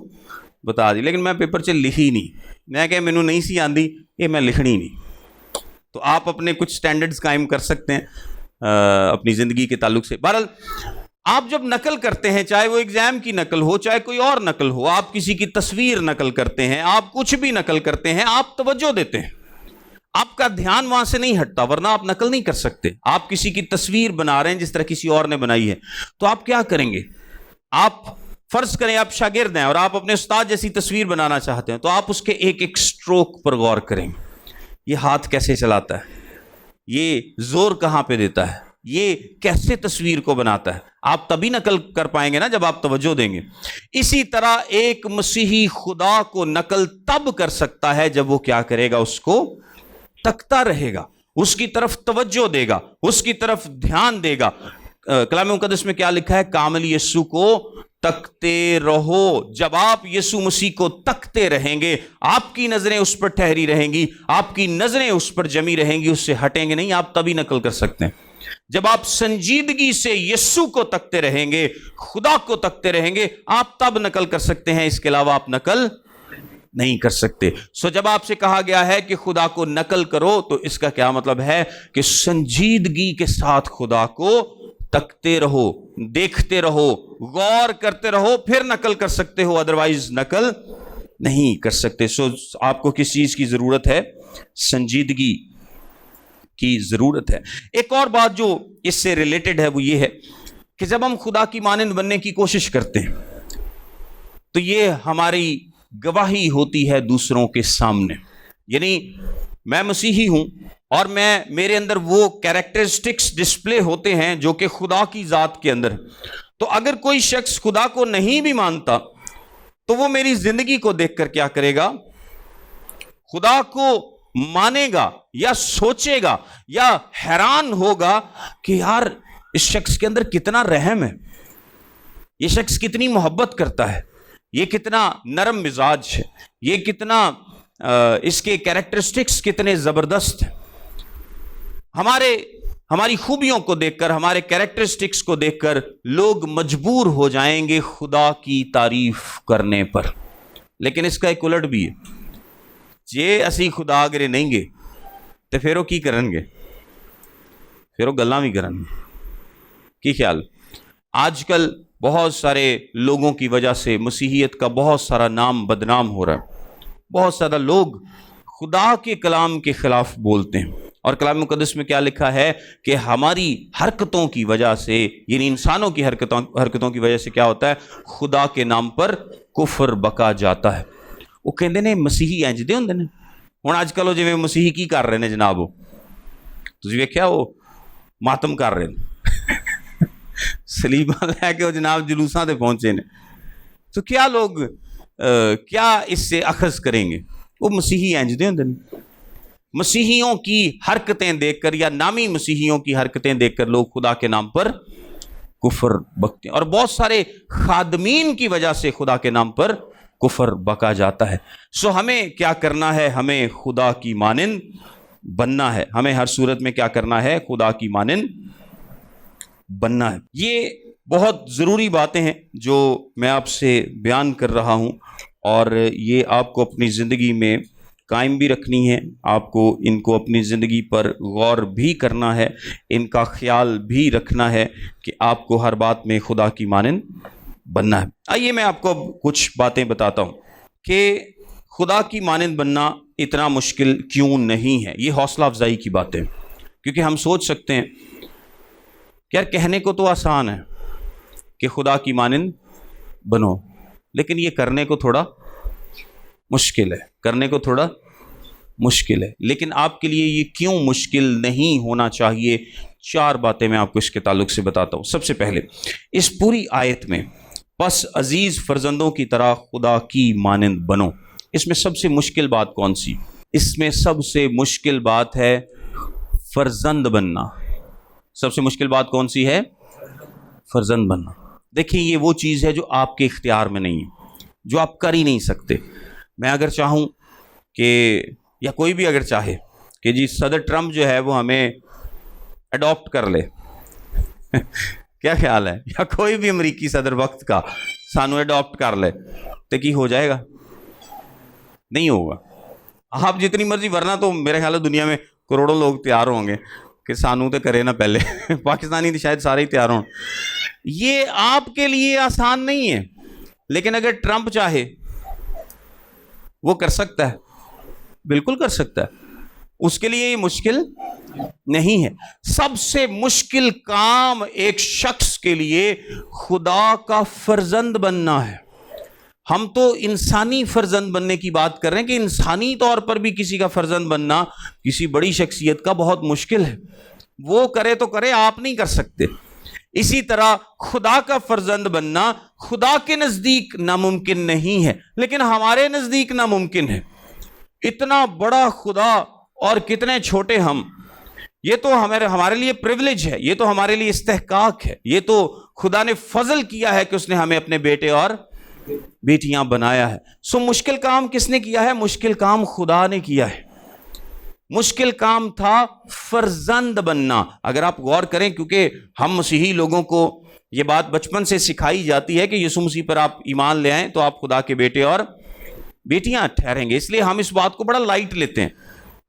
بتا دی, لیکن میں پیپر 'چ لکھی نہیں. میں کہ مینوں نہیں سی آندی, یہ میں لکھنی نہیں. تو آپ اپنے کچھ سٹینڈرڈز قائم کر سکتے ہیں اپنی زندگی کے تعلق سے. بہرحال آپ جب نقل کرتے ہیں, چاہے وہ ایگزام کی نقل ہو, چاہے کوئی اور نقل ہو, آپ کسی کی تصویر نقل کرتے ہیں, آپ کچھ بھی نقل کرتے ہیں, آپ توجہ دیتے ہیں, آپ کا دھیان وہاں سے نہیں ہٹتا, ورنہ آپ نقل نہیں کر سکتے. آپ کسی کی تصویر بنا رہے ہیں جس طرح کسی اور نے بنائی ہے, تو آپ کیا کریں گے؟ آپ فرض کریں آپ شاگرد ہیں اور آپ اپنے استاد جیسی تصویر بنانا چاہتے ہیں, تو آپ اس کے ایک ایک سٹروک پر غور کریں. یہ ہاتھ کیسے چلاتا ہے, یہ زور کہاں پہ دیتا ہے, یہ کیسے تصویر کو بناتا ہے. آپ تبھی نقل کر پائیں گے نا جب آپ توجہ دیں گے. اسی طرح ایک مسیحی خدا کو نقل تب کر سکتا ہے جب وہ کیا کرے گا, اس کو تکتا رہے گا, اس کی طرف توجہ دے گا, اس کی طرف دھیان دے گا. کلام مقدس میں کیا لکھا ہے؟ کامل یسوع کو تکتے رہو. جب آپ یسوع مسیح کو تکتے رہیں گے, آپ کی نظریں اس پر ٹھہری رہیں گی, آپ کی نظریں اس پر جمی رہیں گی, اس سے ہٹیں گے نہیں, آپ تبھی نقل کر سکتے ہیں. جب آپ سنجیدگی سے یسوع کو تکتے رہیں گے, خدا کو تکتے رہیں گے, آپ تب نقل کر سکتے ہیں, اس کے علاوہ آپ نقل نہیں کر سکتے. سو جب آپ سے کہا گیا ہے کہ خدا کو نقل کرو, تو اس کا کیا مطلب ہے کہ سنجیدگی کے ساتھ خدا کو تکتے رہو, دیکھتے رہو, غور کرتے رہو, پھر نقل کر سکتے ہو, ادروائز نقل نہیں کر سکتے. سو آپ کو کس چیز کی ضرورت ہے؟ سنجیدگی کی ضرورت ہے. ایک اور بات جو اس سے ریلیٹڈ ہے وہ یہ ہے کہ جب ہم خدا کی مانند بننے کی کوشش کرتے ہیں تو یہ ہماری گواہی ہوتی ہے دوسروں کے سامنے. یعنی میں مسیحی ہوں اور میرے اندر وہ کیریکٹرسٹکس ڈسپلے ہوتے ہیں جو کہ خدا کی ذات کے اندر. تو اگر کوئی شخص خدا کو نہیں بھی مانتا تو وہ میری زندگی کو دیکھ کر کیا کرے گا؟ خدا کو مانے گا یا سوچے گا یا حیران ہوگا کہ یار اس شخص کے اندر کتنا رحم ہے, یہ شخص کتنی محبت کرتا ہے, یہ کتنا نرم مزاج ہے, یہ کتنا اس کے کیریکٹرسٹکس کتنے زبردست ہیں. ہماری خوبیوں کو دیکھ کر, ہمارے کیریکٹرسٹکس کو دیکھ کر لوگ مجبور ہو جائیں گے خدا کی تعریف کرنے پر. لیکن اس کا ایک الٹ بھی ہے, جے اسی خدا اگرے نہیں گے تو پھر وہ کی کرن گے, پھر وہ گلاں بھی کرن گے. کی خیال؟ آج کل بہت سارے لوگوں کی وجہ سے مسیحیت کا بہت سارا نام بدنام ہو رہا ہے. بہت زیادہ لوگ خدا کے کلام کے خلاف بولتے ہیں, اور کلام مقدس میں کیا لکھا ہے کہ ہماری حرکتوں کی وجہ سے, یعنی انسانوں کی حرکتوں کی وجہ سے کیا ہوتا ہے؟ خدا کے نام پر کفر بکا جاتا ہے. وہ کہندے نے مسیحی انج دے ہوندے نے. ہن اج کل جویں مسیحی کی کر رہے نے جناب, وہ تسی ویکھیا وہ ماتم کر رہے نے, سلیباں لے کے وہ جناب جلوساں تے پہنچے نے. تو کیا لوگ کیا اس سے اخذ کریں گے؟ وہ مسیحی انج دے ہوندے نے. مسیحیوں کی حرکتیں دیکھ کر یا نامی مسیحیوں کی حرکتیں دیکھ کر لوگ خدا کے نام پر کفر بکتے ہیں, اور بہت سارے خادمین کی وجہ سے خدا کے نام پر کفر بکا جاتا ہے. سو ہمیں کیا کرنا ہے؟ ہمیں خدا کی مانند بننا ہے. ہمیں ہر صورت میں کیا کرنا ہے؟ خدا کی مانند بننا ہے. یہ بہت ضروری باتیں ہیں جو میں آپ سے بیان کر رہا ہوں, اور یہ آپ کو اپنی زندگی میں قائم بھی رکھنی ہے. آپ کو ان کو اپنی زندگی پر غور بھی کرنا ہے, ان کا خیال بھی رکھنا ہے کہ آپ کو ہر بات میں خدا کی مانند بننا ہے. آئیے میں آپ کو اب کچھ باتیں بتاتا ہوں کہ خدا کی مانند بننا اتنا مشکل کیوں نہیں ہے. یہ حوصلہ افزائی کی باتیں, کیونکہ ہم سوچ سکتے ہیں کہ یار کہنے کو تو آسان ہے کہ خدا کی مانند بنو، لیکن یہ کرنے کو تھوڑا مشکل ہے، کرنے کو تھوڑا مشکل ہے۔ لیکن آپ کے لیے یہ کیوں مشکل نہیں ہونا چاہیے، 4 باتیں میں آپ کو اس کے تعلق سے بتاتا ہوں۔ سب سے پہلے اس پوری آیت میں پس عزیز فرزندوں کی طرح خدا کی مانند بنو، اس میں سب سے مشکل بات کون سی؟ اس میں سب سے مشکل بات ہے فرزند بننا۔ سب سے مشکل بات کون سی ہے؟ فرزند بننا۔ دیکھیں یہ وہ چیز ہے جو آپ کے اختیار میں نہیں ہے، جو آپ کر ہی نہیں سکتے۔ میں اگر چاہوں کہ یا کوئی بھی اگر چاہے کہ جی صدر ٹرمپ جو ہے وہ ہمیں اڈاپٹ کر لے کیا خیال ہے؟ یا کوئی بھی امریکی صدر وقت کا سانو اڈاپٹ کر لے تو کی ہو جائے گا؟ نہیں ہوگا۔ آپ جتنی مرضی، ورنہ تو میرے خیال ہے دنیا میں کروڑوں لوگ تیار ہوں گے کہ سانو تو کرے نا پہلے پاکستانی تو شاید سارے ہی تیار ہوں۔ یہ آپ کے لیے آسان نہیں ہے، لیکن اگر ٹرمپ چاہے وہ کر سکتا ہے، بالکل کر سکتا ہے، اس کے لیے یہ مشکل نہیں ہے۔ سب سے مشکل کام ایک شخص کے لیے خدا کا فرزند بننا ہے۔ ہم تو انسانی فرزند بننے کی بات کر رہے ہیں کہ انسانی طور پر بھی کسی کا فرزند بننا کسی بڑی شخصیت کا بہت مشکل ہے، وہ کرے تو کرے، آپ نہیں کر سکتے۔ اسی طرح خدا کا فرزند بننا خدا کے نزدیک ناممکن نہیں ہے، لیکن ہمارے نزدیک ناممکن ہے۔ اتنا بڑا خدا اور کتنے چھوٹے ہم، یہ تو ہمارے لیے پریویلیج ہے، یہ تو ہمارے لیے استحقاق ہے، یہ تو خدا نے فضل کیا ہے کہ اس نے ہمیں اپنے بیٹے اور بیٹیاں بنایا ہے۔ سو مشکل کام کس نے کیا ہے؟ مشکل کام خدا نے کیا ہے۔ مشکل کام تھا فرزند بننا۔ اگر آپ غور کریں، کیونکہ ہم مسیحی لوگوں کو یہ بات بچپن سے سکھائی جاتی ہے کہ یسوع مسیح پر آپ ایمان لے آئیں تو آپ خدا کے بیٹے اور بیٹیاں ٹھہریں گے، اس لیے ہم اس بات کو بڑا لائٹ لیتے ہیں۔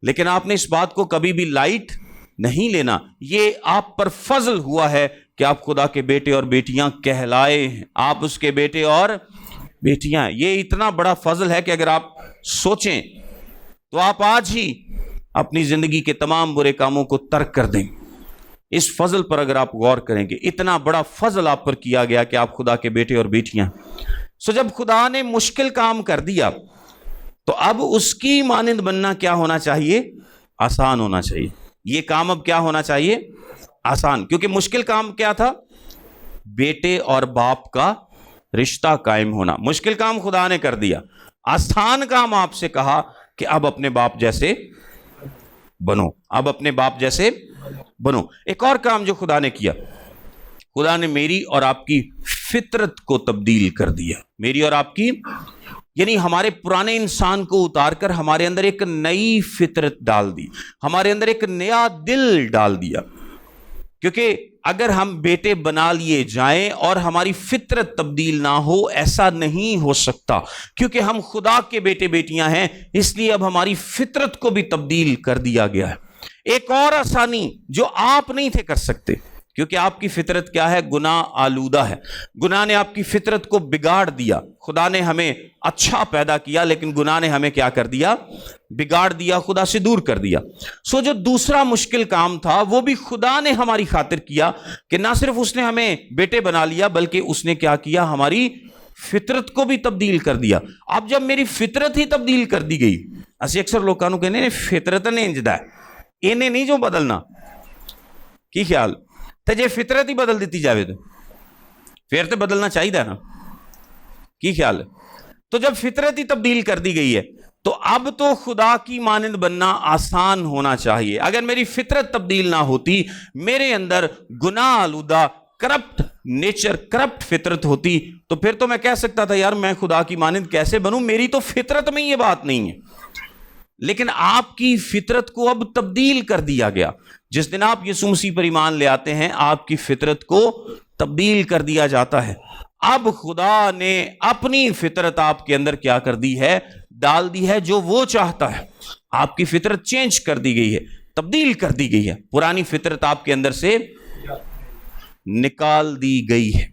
لیکن آپ نے اس بات کو کبھی بھی لائٹ نہیں لینا، یہ آپ پر فضل ہوا ہے کہ آپ خدا کے بیٹے اور بیٹیاں کہلائے ہیں، آپ اس کے بیٹے اور بیٹیاں ہیں۔ یہ اتنا بڑا فضل ہے کہ اگر آپ سوچیں تو آپ آج ہی اپنی زندگی کے تمام برے کاموں کو ترک کر دیں۔ اس فضل پر اگر آپ غور کریں گے، اتنا بڑا فضل آپ پر کیا گیا کہ آپ خدا کے بیٹے اور بیٹیاں۔ سو جب خدا نے مشکل کام کر دیا تو اب اس کی مانند بننا کیا ہونا چاہیے؟ آسان ہونا چاہیے۔ یہ کام اب کیا ہونا چاہیے؟ آسان، کیونکہ مشکل کام کیا تھا؟ بیٹے اور باپ کا رشتہ قائم ہونا۔ مشکل کام خدا نے کر دیا، آسان کام آپ سے کہا کہ اب اپنے باپ جیسے بنو، اب اپنے باپ جیسے بنو۔ ایک اور کام جو خدا نے کیا، خدا نے میری اور آپ کی فطرت کو تبدیل کر دیا۔ میری اور آپ کی یعنی ہمارے پرانے انسان کو اتار کر ہمارے اندر ایک نئی فطرت ڈال دی، ہمارے اندر ایک نیا دل ڈال دیا۔ کیونکہ اگر ہم بیٹے بنا لیے جائیں اور ہماری فطرت تبدیل نہ ہو، ایسا نہیں ہو سکتا، کیونکہ ہم خدا کے بیٹے بیٹیاں ہیں، اس لیے اب ہماری فطرت کو بھی تبدیل کر دیا گیا ہے۔ ایک اور آسانی جو آپ نہیں تھے کر سکتے، کیونکہ آپ کی فطرت کیا ہے؟ گناہ آلودہ ہے۔ گناہ نے آپ کی فطرت کو بگاڑ دیا۔ خدا نے ہمیں اچھا پیدا کیا، لیکن گناہ نے ہمیں کیا کر دیا؟ بگاڑ دیا، خدا سے دور کر دیا۔ سو جو دوسرا مشکل کام تھا وہ بھی خدا نے ہماری خاطر کیا کہ نہ صرف اس نے ہمیں بیٹے بنا لیا، بلکہ اس نے کیا کیا؟ ہماری فطرت کو بھی تبدیل کر دیا۔ اب جب میری فطرت ہی تبدیل کر دی گئی، اسی اکثر لوگوں کو کہنے فطرت نے انجدا ہے، انہیں نہیں جو بدلنا کی خیال تو جے فطرت ہی بدل دیتی جاوے تو پھر تو بدلنا چاہیے نا، کی خیال ہے؟ تو جب فطرت ہی تبدیل کر دی گئی ہے تو اب تو خدا کی مانند بننا آسان ہونا چاہیے۔ اگر میری فطرت تبدیل نہ ہوتی، میرے اندر گناہ آلودہ کرپٹ نیچر، کرپٹ فطرت ہوتی، تو پھر تو میں کہہ سکتا تھا یار میں خدا کی مانند کیسے بنوں، میری تو فطرت میں یہ بات نہیں ہے۔ لیکن آپ کی فطرت کو اب تبدیل کر دیا گیا۔ جس دن آپ یسوع مسیح پر ایمان لے آتے ہیں، آپ کی فطرت کو تبدیل کر دیا جاتا ہے۔ اب خدا نے اپنی فطرت آپ کے اندر کیا کر دی ہے؟ ڈال دی ہے، جو وہ چاہتا ہے۔ آپ کی فطرت چینج کر دی گئی ہے، تبدیل کر دی گئی ہے۔ پرانی فطرت آپ کے اندر سے نکال دی گئی ہے۔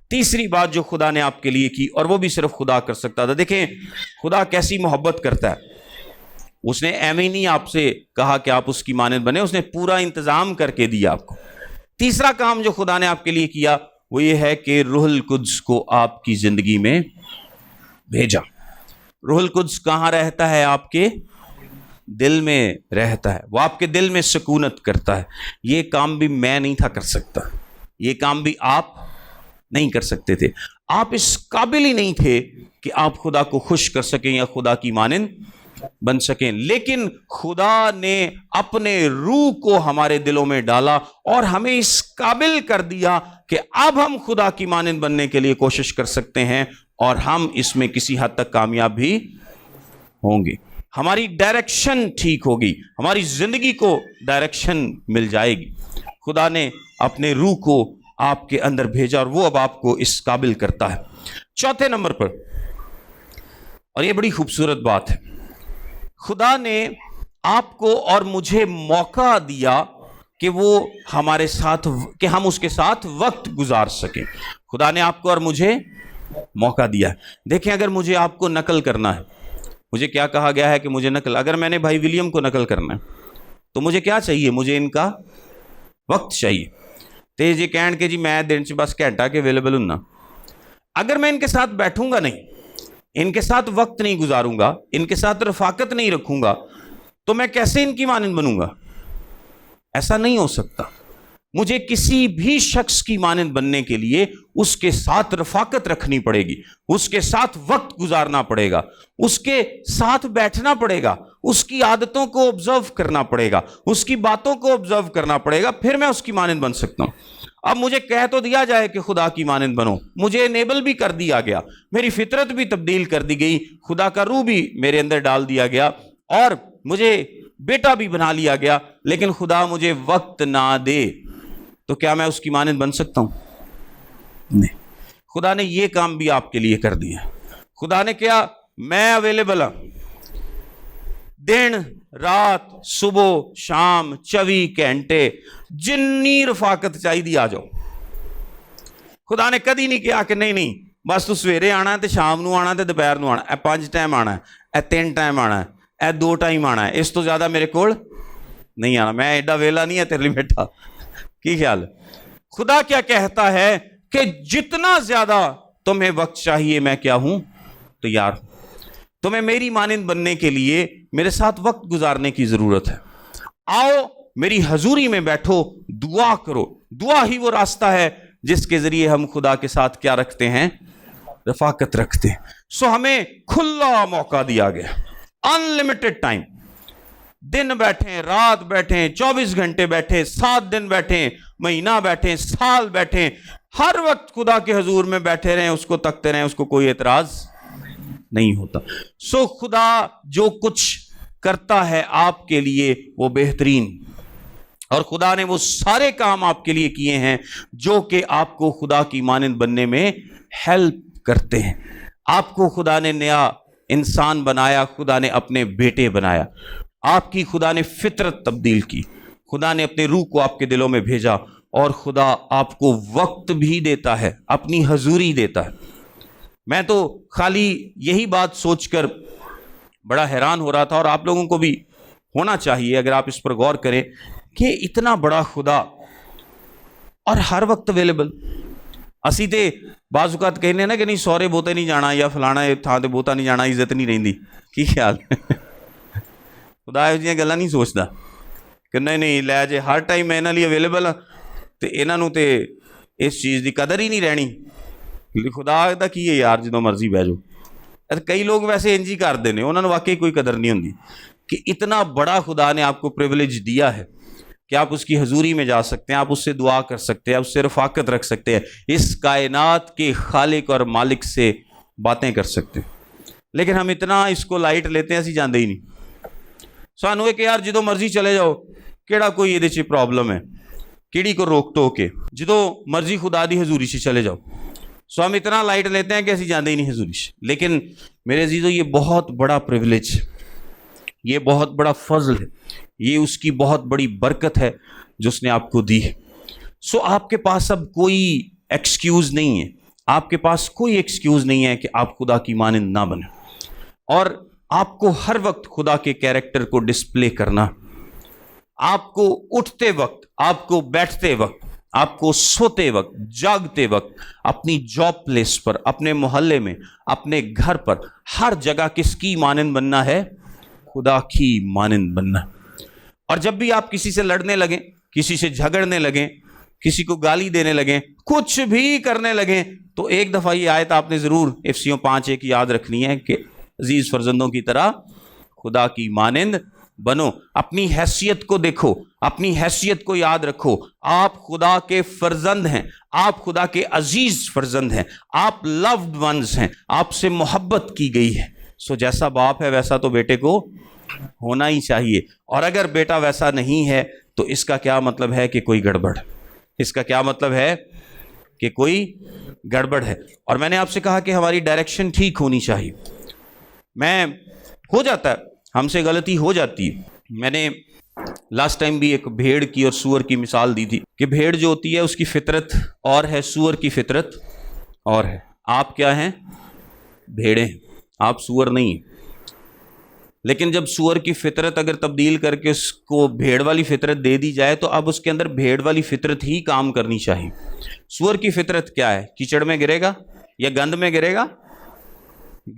تیسری بات جو خدا نے آپ کے لیے کی، اور وہ بھی صرف خدا کر سکتا تھا۔ دیکھیں خدا کیسی محبت کرتا ہے۔ اس نے ایویں نہیں آپ سے کہا کہ آپ اس کی مانند بنے، اس نے پورا انتظام کر کے دیا آپ کو۔ تیسرا کام جو خدا نے آپ کے لیے کیا وہ یہ ہے کہ روح القدس کو آپ کی زندگی میں بھیجا۔ روح القدس کہاں رہتا ہے؟ آپ کے دل میں رہتا ہے، وہ آپ کے دل میں سکونت کرتا ہے۔ یہ کام بھی میں نہیں تھا کر سکتا، یہ کام بھی آپ نہیں کر سکتے تھے، آپ اس قابل ہی نہیں تھے کہ آپ خدا کو خوش کر سکیں یا خدا کی مانند بن سکیں، لیکن خدا نے اپنے روح کو ہمارے دلوں میں ڈالا اور ہمیں اس قابل کر دیا کہ اب ہم خدا کی مانند بننے کے لیے کوشش کر سکتے ہیں، اور ہم اس میں کسی حد تک کامیاب بھی ہوں گے۔ ہماری ڈائریکشن ٹھیک ہوگی، ہماری زندگی کو ڈائریکشن مل جائے گی۔ خدا نے اپنے روح کو آپ کے اندر بھیجا اور وہ اب آپ کو اس قابل کرتا ہے۔ چوتھے نمبر پر، اور یہ بڑی خوبصورت بات ہے، خدا نے آپ کو اور مجھے موقع دیا کہ وہ ہمارے ساتھ، کہ ہم اس کے ساتھ وقت گزار سکیں۔ خدا نے آپ کو اور مجھے موقع دیا ہے۔ دیکھیں، اگر مجھے آپ کو نقل کرنا ہے، مجھے کیا کہا گیا ہے کہ مجھے اگر میں نے بھائی ولیم کو نقل کرنا ہے تو مجھے کیا چاہیے؟ مجھے ان کا وقت چاہیے۔ تو یہ کہن کہ جی میں دن سے بس گھنٹہ کے اویلیبل ہوں نا، اگر میں ان کے ساتھ بیٹھوں گا نہیں، ان کے ساتھ وقت نہیں گزاروں گا، ان کے ساتھ رفاقت نہیں رکھوں گا، تو میں کیسے ان کی مانند بنوں گا؟ ایسا نہیں ہو سکتا۔ مجھے کسی بھی شخص کی مانند بننے کے لیے اس کے ساتھ رفاقت رکھنی پڑے گی، اس کے ساتھ وقت گزارنا پڑے گا، اس کے ساتھ بیٹھنا پڑے گا، اس کی عادتوں کو آبزرو کرنا پڑے گا، اس کی باتوں کو آبزرو کرنا پڑے گا، پھر میں اس کی مانند بن سکتا ہوں۔ اب مجھے کہہ تو دیا جائے کہ خدا کی مانند بنو، مجھے انیبل بھی کر دیا گیا، میری فطرت بھی تبدیل کر دی گئی، خدا کا روح بھی میرے اندر ڈال دیا گیا اور مجھے بیٹا بھی بنا لیا گیا، لیکن خدا مجھے وقت نہ دے تو کیا میں اس کی مانند بن سکتا ہوں؟ نہیں۔ خدا نے یہ کام بھی آپ کے لیے کر دیا۔ خدا نے کیا؟ میں اویلیبل ہوں، دن رات صبح شام 24 گھنٹے، جنی رفاقت چاہیے آ جاؤ۔ خدا نے کدی نہیں کہا کہ نہیں بس تو سویرے آنا ہے تو شام نو آنا ہے تو دوپہر نو آنا ہے، 5 ٹائم آنا ہے، 3 ٹائم آنا ہے، 2 ٹائم آنا ہے، اس تو زیادہ میرے کول نہیں آنا، میں ایڈا ویلا نہیں ہے تیرے لیے بیٹھا۔ کی خیال ہے؟ خدا کیا کہتا ہے کہ جتنا زیادہ تمہیں وقت چاہیے میں کیا ہوں؟ تیار ہوں۔ تمہیں میری مانند بننے کے لیے میرے ساتھ وقت گزارنے کی ضرورت ہے۔ آؤ میری حضوری میں بیٹھو، دعا کرو۔ دعا ہی وہ راستہ ہے جس کے ذریعے ہم خدا کے ساتھ کیا رکھتے ہیں؟ رفاقت رکھتے ہیں۔ سو ہمیں کھلا موقع دیا گیا، انلمیٹڈ ٹائم، دن بیٹھیں، رات بیٹھیں، 24 گھنٹے بیٹھیں، 7 دن بیٹھیں، مہینہ بیٹھیں، سال بیٹھیں، ہر وقت خدا کے حضور میں بیٹھے رہیں، اس کو تکتے رہیں، اس کو کوئی اعتراض نہیں ہوتا۔ سو خدا جو کچھ کرتا ہے آپ کے لیے وہ بہترین، اور خدا نے وہ سارے کام آپ کے لیے کیے ہیں جو کہ آپ کو خدا کی مانند بننے میں ہیلپ کرتے ہیں۔ آپ کو خدا نے نیا انسان بنایا، خدا نے اپنے بیٹے بنایا، آپ کی خدا نے فطرت تبدیل کی، خدا نے اپنے روح کو آپ کے دلوں میں بھیجا، اور خدا آپ کو وقت بھی دیتا ہے، اپنی حضوری دیتا ہے۔ میں تو خالی یہی بات سوچ کر بڑا حیران ہو رہا تھا، اور آپ لوگوں کو بھی ہونا چاہیے اگر آپ اس پر غور کریں کہ اتنا بڑا خدا اور ہر وقت اویلیبل۔ اسی تے بعض اوقات کہنے نا کہ نہیں سورے بوتے نہیں جانا یا فلانا تھاں تے بوتا نہیں جانا، عزت نہیں رہندی۔ کی خیال؟ خدا یہ جیاں گلاں نہیں سوچتا کہ نہیں لے جے ہر ٹائم میں انہاں لیے اویلیبل ہاں تے انہاں نوں تے اس چیز دی قدر ہی نہیں رہنی۔ خدا دا کی ہے یار جدوں مرضی بہ جاؤ۔ کئی لوگ ویسے انج ہی کردے نے، انہاں نوں واقعی کوئی قدر نہیں ہوندی کہ اتنا بڑا خدا نے آپ کو پریویلیج دیا ہے کہ آپ اس کی حضوری میں جا سکتے ہیں، آپ اس سے دعا کر سکتے ہیں، آپ اس سے رفاقت رکھ سکتے ہیں، اس کائنات کے خالق اور مالک سے باتیں کر سکتے ہیں۔ لیکن ہم اتنا اس کو لائٹ لیتے ہیں، اسی جاندے ہی نہیں۔ سانو ہے کہ یار جدوں مرضی چلے جاؤ، کیڑا کوئی یہ چ پرابلم ہے، کیڑی کو روک ٹوک کے جدوں مرضی خدا دی حضوری سے چلے جاؤ۔ سو ہم اتنا لائٹ لیتے ہیں کہ اسی جاندے ہی نہیں حضوری سے۔ لیکن میرے عزیزو، یہ بہت بڑا پریویلیج ہے، یہ بہت بڑا فضل ہے، یہ اس کی بہت بڑی برکت ہے جو اس نے آپ کو دی ہے۔ سو آپ کے پاس اب کوئی ایکسکیوز نہیں ہے، آپ کے پاس کوئی ایکسکیوز نہیں ہے کہ آپ خدا کی مانند نہ بنیں، اور آپ کو ہر وقت خدا کے کیریکٹر کو ڈسپلے کرنا، آپ کو اٹھتے وقت، آپ کو بیٹھتے وقت، آپ کو سوتے وقت، جاگتے وقت، اپنی جاب پلیس پر، اپنے محلے میں، اپنے گھر پر، ہر جگہ کس کی مانند بننا ہے؟ خدا کی مانند بننا۔ اور جب بھی آپ کسی سے لڑنے لگیں، کسی سے جھگڑنے لگیں، کسی کو گالی دینے لگیں، کچھ بھی کرنے لگیں، تو ایک دفعہ یہ آیت آپ نے ضرور افسیوں 5:1 یاد رکھنی ہے کہ عزیز فرزندوں کی طرح خدا کی مانند بنو۔ اپنی حیثیت کو دیکھو، اپنی حیثیت کو یاد رکھو، آپ خدا کے فرزند ہیں، آپ خدا کے عزیز فرزند ہیں، آپ لوڈ ونز ہیں، آپ سے محبت کی گئی ہے۔ سو جیسا باپ ہے ویسا تو بیٹے کو ہونا ہی چاہیے، اور اگر بیٹا ویسا نہیں ہے تو اس کا کیا مطلب ہے کہ کوئی گڑبڑ، اس کا کیا مطلب ہے کہ کوئی گڑبڑ ہے۔ اور میں نے آپ سے کہا کہ ہماری ڈائریکشن ٹھیک ہونی چاہیے۔ ہو جاتا ہے ہم سے غلطی ہو جاتی ہے۔ میں نے لاسٹ ٹائم بھی ایک بھیڑ کی اور سور کی مثال دی تھی کہ بھیڑ جو ہوتی ہے اس کی فطرت اور ہے، سور کی فطرت اور ہے۔ آپ کیا ہیں؟ بھیڑیں ہیں، آپ سور نہیں ہیں۔ لیکن جب سور کی فطرت اگر تبدیل کر کے اس کو بھیڑ والی فطرت دے دی جائے تو اب اس کے اندر بھیڑ والی فطرت ہی کام کرنی چاہیے۔ سور کی فطرت کیا ہے؟ کیچڑ میں گرے گا یا گند میں گرے گا؟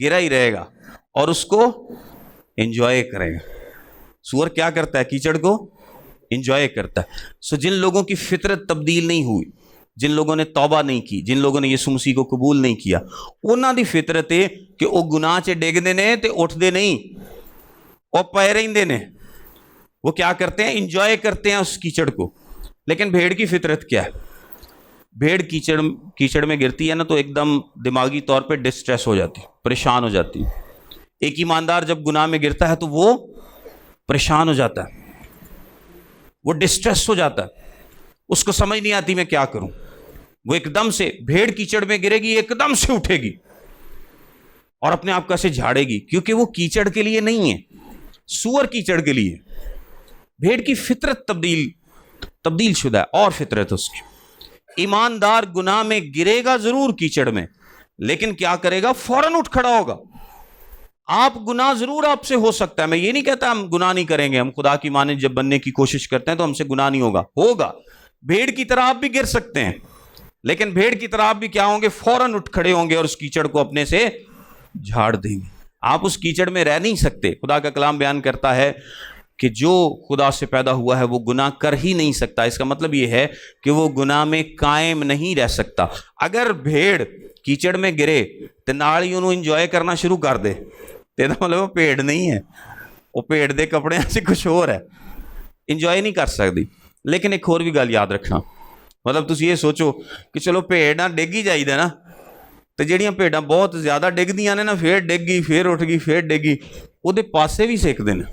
گرا ہی رہے گا، اور اس کو انجوائے کرے گا۔ سور کیا کرتا ہے؟ کیچڑ کو انجوائے کرتا ہے۔ سو جن لوگوں کی فطرت تبدیل نہیں ہوئی، جن لوگوں نے توبہ نہیں کی، جن لوگوں نے یسوع مسیح کو قبول نہیں کیا، انہاں دی فطرت ہے کہ وہ گناہ چ ڈگدے نے تے اٹھدے نہیں، وہ پے رہندے نے۔ وہ کیا کرتے ہیں؟ انجوائے کرتے ہیں اس کیچڑ کو۔ لیکن بھیڑ کی فطرت کیا ہے؟ بھیڑ کیچڑ میں گرتی ہے نا تو ایک دم دماغی طور پہ ڈسٹریس ہو جاتی، پریشان ہو جاتی۔ ایک ایماندار جب گناہ میں گرتا ہے تو وہ پریشان ہو جاتا ہے، وہ ڈسٹریس ہو جاتا ہے، اس کو سمجھ نہیں آتی میں کیا کروں۔ وہ ایک دم سے بھیڑ کیچڑ میں گرے گی، ایک دم سے اٹھے گی اور اپنے آپ کو ایسے جھاڑے گی، کیونکہ وہ کیچڑ کے لیے نہیں ہے، سور کیچڑ کے لیے۔ بھیڑ کی فطرت تبدیل شدہ ہے، اور فطرت اس کی۔ ایماندار گناہ میں گرے گا ضرور کیچڑ میں، لیکن کیا کرے گا؟ فوراً اٹھ کھڑا ہوگا۔ آپ گناہ ضرور آپ سے ہو سکتا ہے، میں یہ نہیں کہتا ہم گناہ نہیں کریں گے، ہم خدا کی مانند جب بننے کی کوشش کرتے ہیں تو ہم سے گناہ نہیں ہوگا۔ بھیڑ کی طرح آپ بھی گر سکتے ہیں، لیکن بھیڑ کی طرح آپ بھی کیا ہوں گے؟ فوراً اٹھ کھڑے ہوں گے اور اس کیچڑ کو اپنے سے جھاڑ دیں گے۔ آپ اس کیچڑ میں رہ نہیں سکتے۔ خدا کا کلام بیان کرتا ہے کہ جو خدا سے پیدا ہوا ہے وہ گناہ کر ہی نہیں سکتا۔ اس کا مطلب یہ ہے کہ وہ گناہ میں قائم نہیں رہ سکتا۔ اگر بھیڑ کیچڑ میں گرے تو نال ہی انہوں انجوائے کرنا شروع کر دے تو مطلب وہ پیڑ نہیں ہے، وہ پیڑ دے کپڑے سے کچھ اور ہے، انجوائے نہیں کر سکتی۔ لیکن ایک اور بھی گل یاد رکھنا، مطلب تسی یہ سوچو کہ چلو پیڑ نہ ڈگ ہی جائی دے نا، تو جہاں بھیڑاں بہت زیادہ ڈگدیاں نے نا، پھر ڈگ گئی، پھر اٹھ گئی، پھر ڈگ گئی، وہ پاسے بھی سیک دے نا۔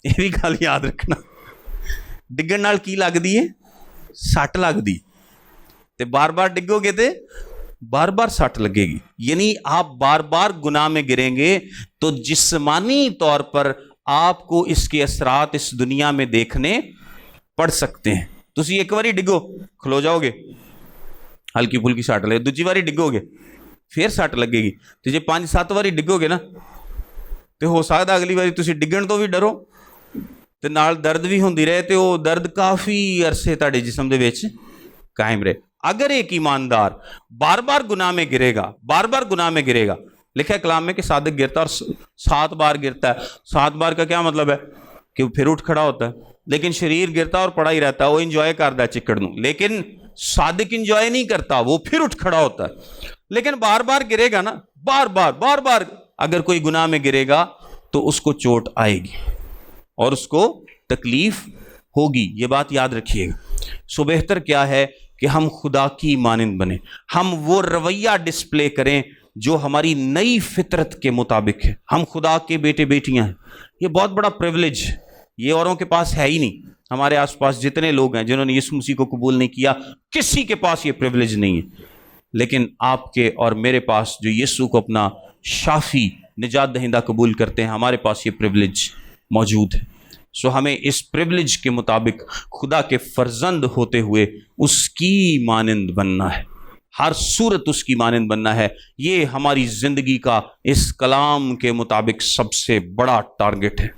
یہ بھی گل یاد رکھنا، ڈگن نال کی لگتی ہے؟ سٹ لگتی، تے بار بار ڈگو گے تے بار بار سٹ لگے گی۔ یعنی آپ بار بار گناہ میں گریں گے تو جسمانی طور پر آپ کو اس کے اثرات اس دنیا میں دیکھنے پڑ سکتے ہیں۔ تسی ایک باری ڈگو کھلو جاؤ گے، ہلکی پھلکی سٹ لگے، دوجی باری ڈگو گے پھر سٹ لگے گی، تو جی 5-7 باری ڈگو گے نا تو ہو سکتا اگلی باری تسی ڈگن تو بھی ڈرو تے نال درد بھی ہوندی رہے، تو وہ درد کافی عرصے تہاڈے جسم دے وچ قائم رہے۔ اگر ایک ایماندار بار بار گناہ میں گرے گا، بار بار گناہ میں گرے گا، لکھا ہے کلام میں کہ صادق گرتا اور 7 بار گرتا ہے۔ 7 بار کا کیا مطلب ہے؟ کہ وہ پھر اٹھ کھڑا ہوتا ہے۔ لیکن شریر گرتا اور پڑا ہی رہتا ہے، وہ انجوائے کرتا ہے چکڑ نو، لیکن صادق انجوائے نہیں کرتا، وہ پھر اٹھ کھڑا ہوتا ہے۔ لیکن بار بار گرے گا نا، بار بار اگر کوئی گناہ میں گرے گا تو اس کو چوٹ آئے گی اور اس کو تکلیف ہوگی، یہ بات یاد رکھیے گا۔ سو بہتر کیا ہے کہ ہم خدا کی مانند بنیں، ہم وہ رویہ ڈسپلے کریں جو ہماری نئی فطرت کے مطابق ہے۔ ہم خدا کے بیٹے بیٹیاں ہیں، یہ بہت بڑا پریولیج، یہ اوروں کے پاس ہے ہی نہیں۔ ہمارے آس پاس جتنے لوگ ہیں جنہوں نے یسوع مسیح کو قبول نہیں کیا، کسی کے پاس یہ پریولیج نہیں ہے، لیکن آپ کے اور میرے پاس جو یسوع کو اپنا شافی نجات دہندہ قبول کرتے ہیں، ہمارے پاس یہ پریولیج موجود ہے۔ سو ہمیں اس پریولیج کے مطابق خدا کے فرزند ہوتے ہوئے اس کی مانند بننا ہے، ہر صورت اس کی مانند بننا ہے۔ یہ ہماری زندگی کا اس کلام کے مطابق سب سے بڑا ٹارگٹ ہے،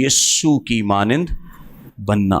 یسوع کی مانند بننا۔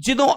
ਜਦੋਂ